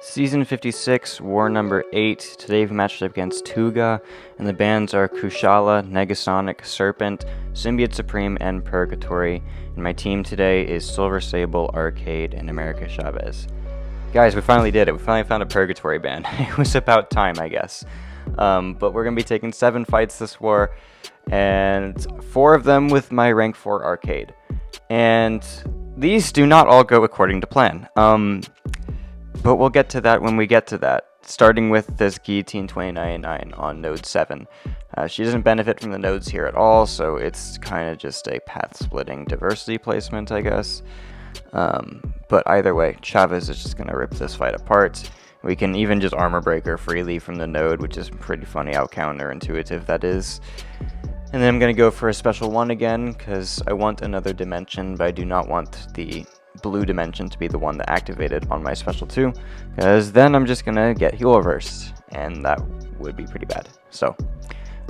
Season 56, War number 8. Today we've matched up against Tuga, and the bands are Kushala, Negasonic, Serpent, Symbiote Supreme, and Purgatory. And my team today is Silver Sable, Arcade, and America Chavez. Guys, we finally did it. We finally found a Purgatory band. It was about time, I guess. But we're going to be taking 7 fights this war, and 4 of them with my rank 4 Arcade. And these do not all go according to plan. But we'll get to that when we get to that, starting with this Guillotine 2099 on node 7. She doesn't benefit from the nodes here at all, so it's kind of just a path-splitting diversity placement, I guess. But either way, Chavez is just going to rip this fight apart. We can even just armor break her freely from the node, which is pretty funny how counterintuitive that is. And then I'm going to go for a special 1 again, because I want another dimension, but I do not want the blue dimension to be the one that activated on my special 2, because then I'm just gonna get heal reversed, and that would be pretty bad. So,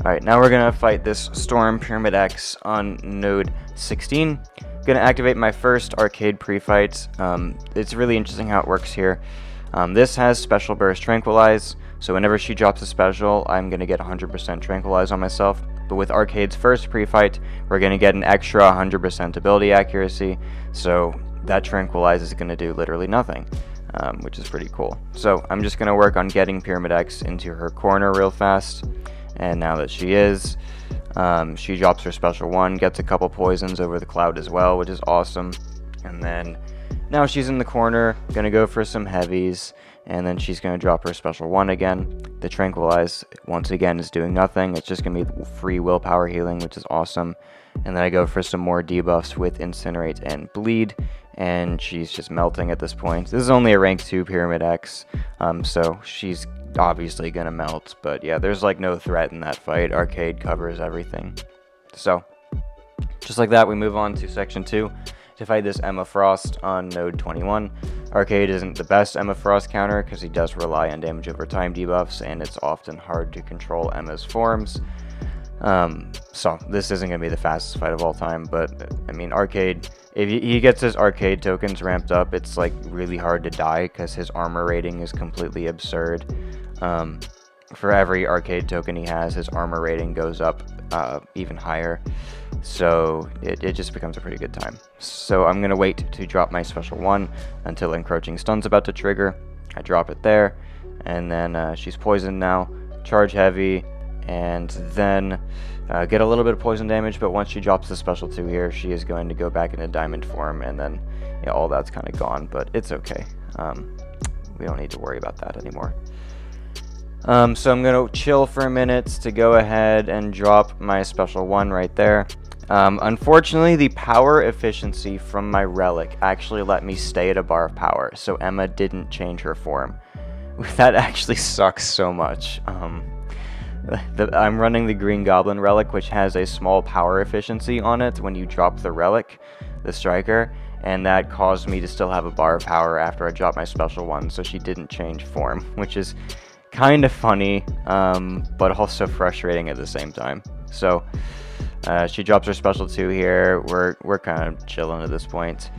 alright, now we're gonna fight this Storm Pyramid X on node 16. Gonna activate my first Arcade pre-fight. It's really interesting how it works here. This has Special Burst Tranquilize, so whenever she drops a special, I'm gonna get 100% Tranquilize on myself. But with Arcade's first pre-fight, we're gonna get an extra 100% ability accuracy, so that Tranquilize is going to do literally nothing, which is pretty cool. So I'm just going to work on getting Pyramid X into her corner real fast, and now that she is, she drops her special 1, gets a couple poisons over the cloud as well, which is awesome. And then now she's in the corner, going to go for some heavies, and then she's going to drop her special 1 again. The Tranquilize, once again, is doing nothing. It's just going to be free willpower healing, which is awesome. And then I go for some more debuffs with Incinerate and Bleed, and she's just melting at this point. This is only a rank 2 Pyramid X, so she's obviously going to melt. But yeah, there's like no threat in that fight. Arcade covers everything. So, just like that, we move on to Section 2 to fight this Emma Frost on node 21. Arcade isn't the best Emma Frost counter because he does rely on damage over time debuffs, and it's often hard to control Emma's forms. So this isn't going to be the fastest fight of all time, but I mean, Arcade, if he gets his Arcade tokens ramped up, it's like really hard to die because his armor rating is completely absurd. For every Arcade token he has, his armor rating goes up even higher, so it just becomes a pretty good time. So I'm going to wait to drop my special 1 until Encroaching Stun's about to trigger. I drop it there, and then she's poisoned now, charge heavy, and then get a little bit of poison damage, but once she drops the special 2 here, she is going to go back into diamond form, and then all that's kind of gone, but it's okay. We don't need to worry about that anymore. So I'm going to chill for a minute to go ahead and drop my special 1 right there. Unfortunately, the power efficiency from my relic actually let me stay at a bar of power, so Emma didn't change her form. That actually sucks so much. I'm running the Green Goblin relic, which has a small power efficiency on it when you drop the relic, the striker, and that caused me to still have a bar of power after I dropped my special 1, so she didn't change form, which is kind of funny, but also frustrating at the same time. So she drops her special 2 here. We're kind of chilling at this point.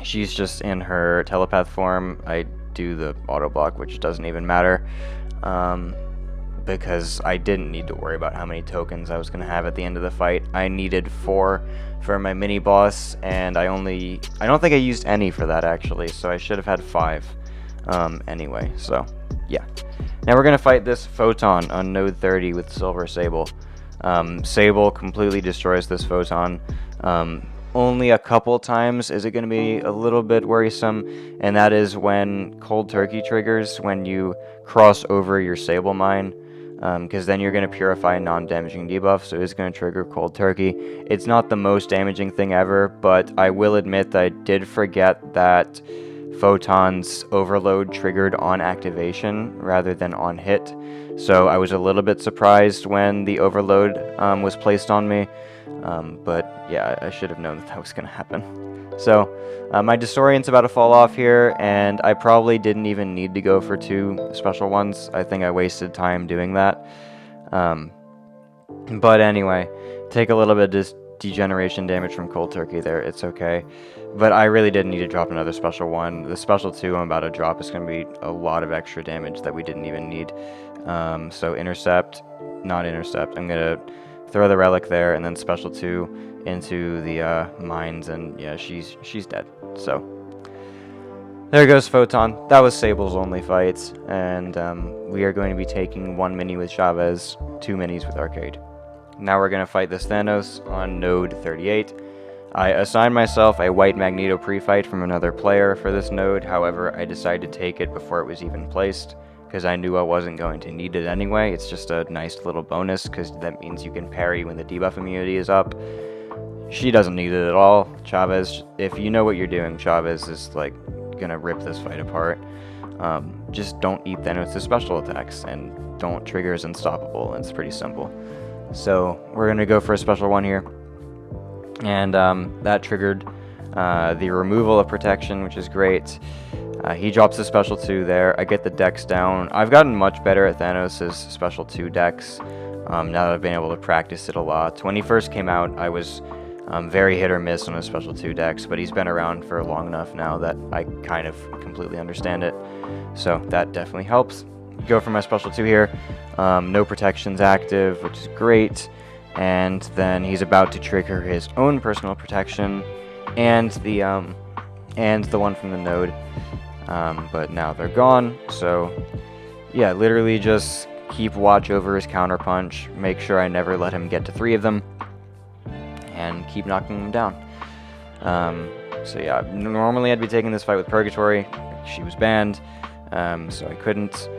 She's just in her telepath form. I do the auto block, which doesn't even matter. Because I didn't need to worry about how many tokens I was going to have at the end of the fight. I needed 4 for my mini boss, and I don't think I used any for that actually, so I should have had 5 anyway. So yeah, now we're going to fight this Photon on node 30 with Silver Sable. Sable completely destroys this Photon. Only a couple times is it going to be a little bit worrisome, and that is when Cold Turkey triggers when you cross over your Sable Mine, because then you're going to purify non-damaging debuff, so it's going to trigger Cold Turkey. It's not the most damaging thing ever, but I will admit that I did forget that Photon's overload triggered on activation rather than on hit, so I was a little bit surprised when the overload was placed on me. But yeah, I should have known that was going to happen. So my Disorient's about to fall off here, and I probably didn't even need to go for 2 special 1s. I think I wasted time doing that. But anyway, take a little bit degeneration damage from Cold Turkey there. It's okay. But I really didn't need to drop another special 1. The special 2 I'm about to drop is going to be a lot of extra damage that we didn't even need. So intercept, not intercept. I'm going to throw the relic there and then special 2 into the mines, and yeah, she's dead. So there goes Photon. That was Sable's only fight, and we are going to be taking 1 mini with Chavez, 2 minis with Arcade. Now we're going to fight this Thanos on node 38. I assigned myself a white Magneto pre-fight from another player for this node, however I decided to take it before it was even placed, because I knew I wasn't going to need it anyway. It's just a nice little bonus, because that means you can parry when the debuff immunity is up. She doesn't need it at all. Chavez, if you know what you're doing, Chavez is like gonna rip this fight apart. Just don't eat Thanos' special attacks, and don't trigger is unstoppable. It's pretty simple. So we're gonna go for a special 1 here, and that triggered the removal of protection, which is great. He drops the special 2 there. I get the dex down. I've gotten much better at Thanos' special 2 dex now that I've been able to practice it a lot. When he first came out, I was very hit or miss on his special 2 dex, but he's been around for long enough now that I kind of completely understand it. So that definitely helps. Go for my special 2 here. No protections active, which is great. And then he's about to trigger his own personal protection and the one from the node. But now they're gone. So yeah, literally just keep watch over his counterpunch. Make sure I never let him get to 3 of them, and keep knocking him down. So yeah, normally I'd be taking this fight with Purgatory. She was banned, so I couldn't.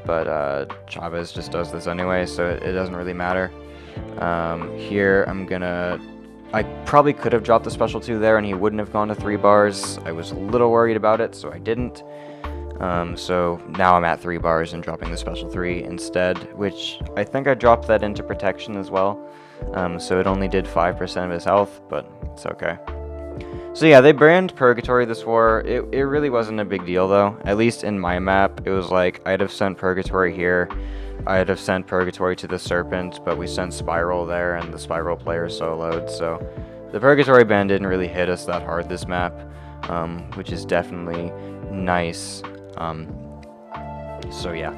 But Chavez just does this anyway, so it doesn't really matter. Here I probably could have dropped the special 2 there and he wouldn't have gone to 3 bars. I was a little worried about it, so I didn't. So now I'm at 3 bars and dropping the special 3 instead, which I think I dropped that into protection as well. So it only did 5% of his health, but it's okay. So yeah, they banned Purgatory this war. It really wasn't a big deal though. At least in my map, it was like I'd have sent Purgatory here. I'd have sent Purgatory to the Serpent, but we sent Spiral there, and the Spiral player soloed. So the Purgatory ban didn't really hit us that hard this map, which is definitely nice. So yeah.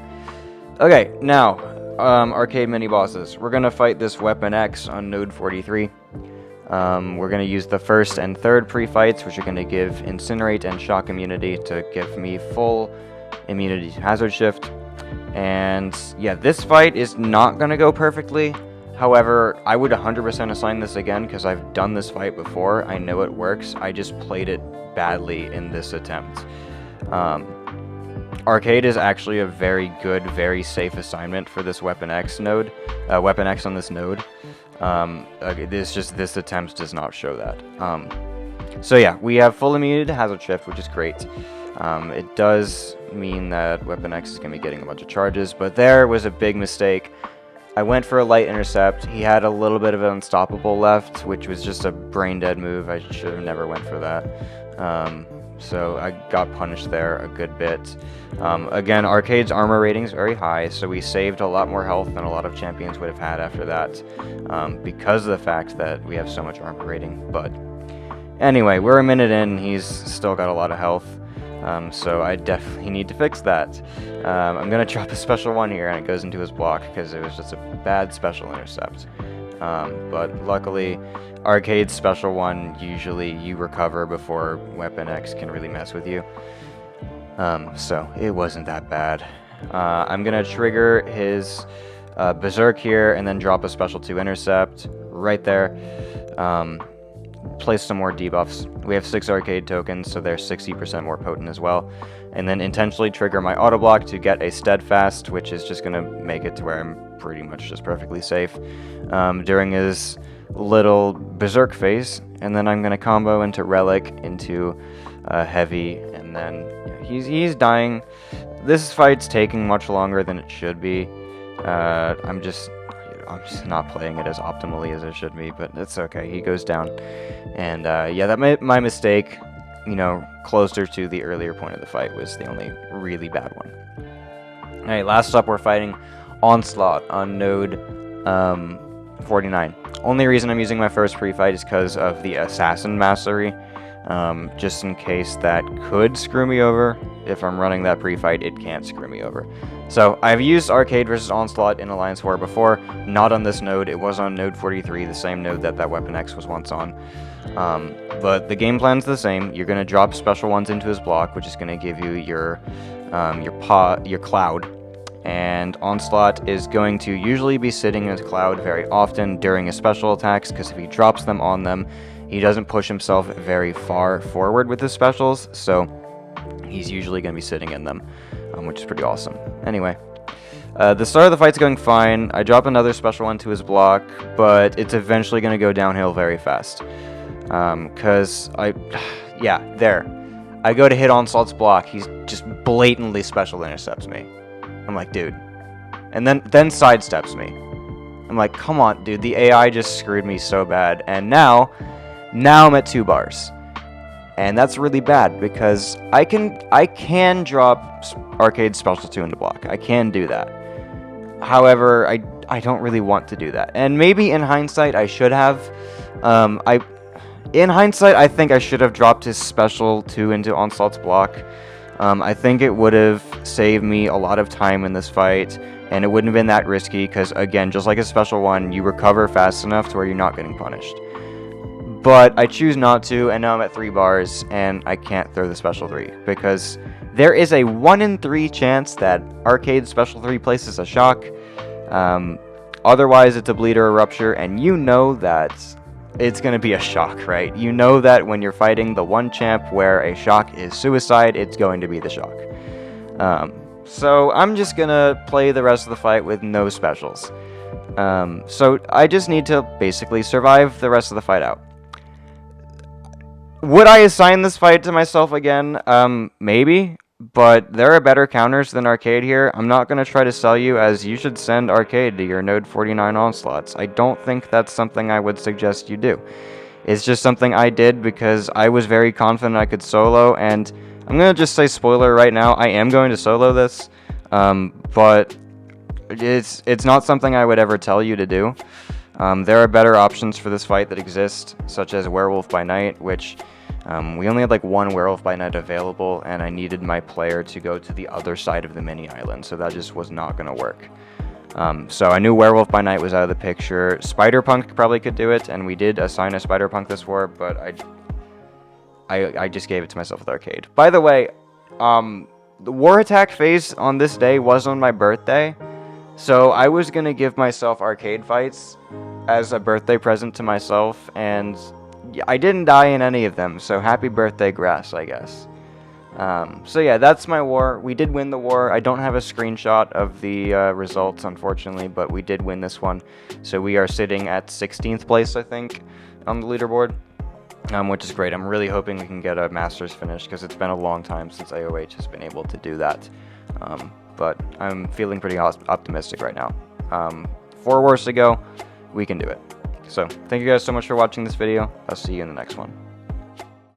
Okay, now arcade mini bosses. We're gonna fight this Weapon X on node 43. We're going to use the first and third pre-fights, which are going to give Incinerate and Shock immunity to give me full immunity to Hazard Shift. And yeah, this fight is not going to go perfectly. However, I would 100% assign this again because I've done this fight before. I know it works. I just played it badly in this attempt. Arcade is actually a very good, very safe assignment for this Weapon X node. Weapon X on this node. This attempt does not show that. So yeah, we have full immunity to Hazard Shift, which is great. It does mean that Weapon X is going to be getting a bunch of charges, but there was a big mistake. I went for a light intercept. He had a little bit of an unstoppable left, which was just a brain dead move. I should have never went for that. So I got punished there a good bit. Again, Arcade's armor rating is very high, so we saved a lot more health than a lot of champions would have had after that, because of the fact that we have so much armor rating. But anyway, we're a minute in, he's still got a lot of health, so I definitely need to fix that. I'm going to drop a special 1 here, and it goes into his block, because it was just a bad special intercept. But luckily, Arcade's special 1, usually you recover before Weapon X can really mess with you. So it wasn't that bad. I'm going to trigger his Berserk here and then drop a special 2 intercept right there. Place some more debuffs. We have 6 Arcade tokens, so they're 60% more potent as well. And then intentionally trigger my auto block to get a Steadfast, which is just going to make it to where I'm pretty much just perfectly safe during his little Berserk phase. And then I'm going to combo into Relic, into Heavy, and then he's dying. This fight's taking much longer than it should be. I'm just not playing it as optimally as it should be, but it's okay. He goes down. And yeah, that my mistake, closer to the earlier point of the fight, was the only really bad one. Alright, last up we're fighting Onslaught on node 49. Only reason I'm using my first pre-fight is because of the Assassin Mastery, just in case that could screw me over. If I'm running that pre-fight, it can't screw me over. So, I've used Arcade versus Onslaught in Alliance War before, not on this node. It was on node 43, the same node that Weapon X was once on. But the game plan's the same. You're going to drop special ones into his block, which is going to give you your cloud. And Onslaught is going to usually be sitting in his cloud very often during his special attacks, because if he drops them on them, he doesn't push himself very far forward with his specials, so he's usually going to be sitting in them, which is pretty awesome. Anyway, the start of the fight's going fine. I drop another special one to his block, but it's eventually going to go downhill very fast. Because yeah, there. I go to hit Onslaught's block, he's just blatantly special intercepts me. I'm like, dude. And then sidesteps me. I'm like, come on, dude, the AI just screwed me so bad. And now I'm at 2 bars. And that's really bad, because I can drop Arcade Special 2 into block. I can do that. However, I don't really want to do that. And maybe in hindsight, I should have. In hindsight, I think I should have dropped his Special 2 into Onslaught's block. I think it would have saved me a lot of time in this fight, and it wouldn't have been that risky, because, again, just like a Special 1, you recover fast enough to where you're not getting punished. But I choose not to, and now I'm at 3 bars, and I can't throw the Special 3, because there is a 1 in 3 chance that Arcade Special 3 places a shock. Otherwise, it's a bleed or a rupture, and you know that it's going to be a shock, right? You know that when you're fighting the one champ where a shock is suicide, it's going to be the shock. So I'm just going to play the rest of the fight with no specials. So I just need to basically survive the rest of the fight out. Would I assign this fight to myself again? Maybe, but there are better counters than Arcade here. I'm not going to try to sell you as you should send Arcade to your node 49 Onslaughts. I don't think that's something I would suggest you do. It's just something I did because I was very confident I could solo, and I'm going to just say spoiler right now, I am going to solo this, but it's not something I would ever tell you to do. There are better options for this fight that exist, such as Werewolf by Night, which we only had like 1 Werewolf by Night available, and I needed my player to go to the other side of the mini-island, so that just was not going to work. So I knew Werewolf by Night was out of the picture. Spider-Punk probably could do it, and we did assign a Spider-Punk this war, but I just gave it to myself with Arcade. By the way, the war attack phase on this day was on my birthday, so I was going to give myself Arcade fights as a birthday present to myself, and I didn't die in any of them, so happy birthday, Grass, I guess. So yeah, that's my war. We did win the war. I don't have a screenshot of the results, unfortunately, but we did win this one. So we are sitting at 16th place, I think, on the leaderboard, which is great. I'm really hoping we can get a Masters finish, because it's been a long time since AOH has been able to do that. But I'm feeling pretty optimistic right now. 4 wars to go. We can do it. So, thank you guys so much for watching this video. I'll see you in the next one.